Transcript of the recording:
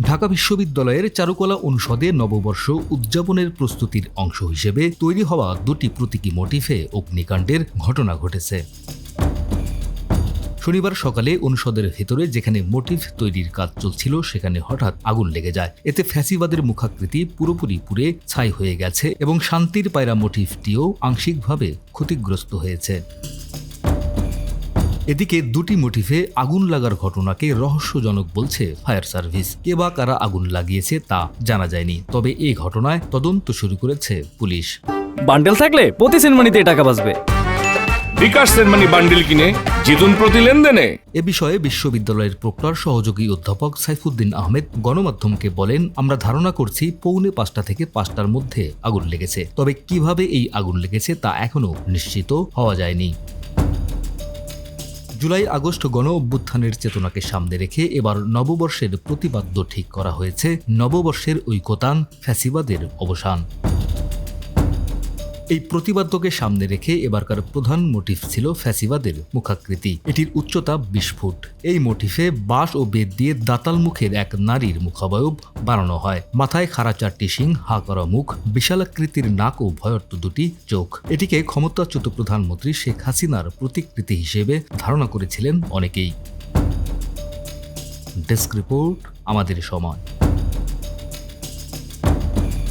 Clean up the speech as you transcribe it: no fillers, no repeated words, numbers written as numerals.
ঢাকা বিশ্ববিদ্যালয়ের চারুকলা অনুষদে নববর্ষ উদযাপনের প্রস্তুতির অংশ হিসেবে তৈরি হওয়া দুটি প্রতীকী মোটিফে অগ্নিকাণ্ডের ঘটনা ঘটেছে। শনিবার সকালে অনুষদের ভেতরে যেখানে মোটিফ তৈরির কাজ চলছিল সেখানে হঠাৎ আগুন লেগে যায়। এতে ফ্যাসিবাদের মুখাকৃতি পুরোপুরি পুড়ে ছাই হয়ে গেছে এবং শান্তির পায়রা মোটিফটিও আংশিকভাবে ক্ষতিগ্রস্ত হয়েছে। এদিকে দুটি মোটিফে আগুন লাগার ঘটনাকে রহস্যজনক বলছে ফায়ার সার্ভিস। কে বা কারা আগুন লাগিয়েছে তা জানা যায়নি, তবে এই ঘটনায় তদন্ত শুরু করেছে পুলিশ। বান্ডেল থাকলে প্রতি সেনমানিতে টাকা বাঁচবে। বিকাশ সেনমানি বান্ডেল কিনে জিতুন প্রতি লেনদেনে। এ বিষয়ে বিশ্ববিদ্যালয়ের প্রক্টর সহযোগী অধ্যাপক সাইফুদ্দিন আহমেদ গণমাধ্যমকে বলেন, আমরা ধারণা করছি 4:45 থেকে 5টার মধ্যে আগুন লেগেছে, তবে কিভাবে এই আগুন লেগেছে তা এখনও নিশ্চিত হওয়া যায়নি। জুলাই আগস্ট গণ অভ্যুত্থানের চেতনাকে সামনে রেখে এবার নববর্ষের প্রতিপাদ্য ঠিক করা হয়েছে নববর্ষের ঐকতান, ফ্যাসিবাদের অবসান। এই প্রতিপাদ্যকে সামনে রেখে এবারকার প্রধান মোটিফ ছিল ফ্যাসিবাদের মুখাকৃতি। এটির উচ্চতা 20 ফুট। এই মোটিফে বাঁশ ও বেত দিয়ে দাতাল মুখের এক নারীর মুখাবয়ব বানানো হয়। মাথায় খাড়া 4টি শিং, হা করা মুখ, বিশালাকৃতির নাক ও ভয়র্ত 2টি চোখ। এটিকে ক্ষমতাচ্যুত প্রধানমন্ত্রী শেখ হাসিনার প্রতিকৃতি হিসেবে ধারণা করেছিলেন অনেকেই। ডেস্ক রিপোর্ট, আমাদের সময়।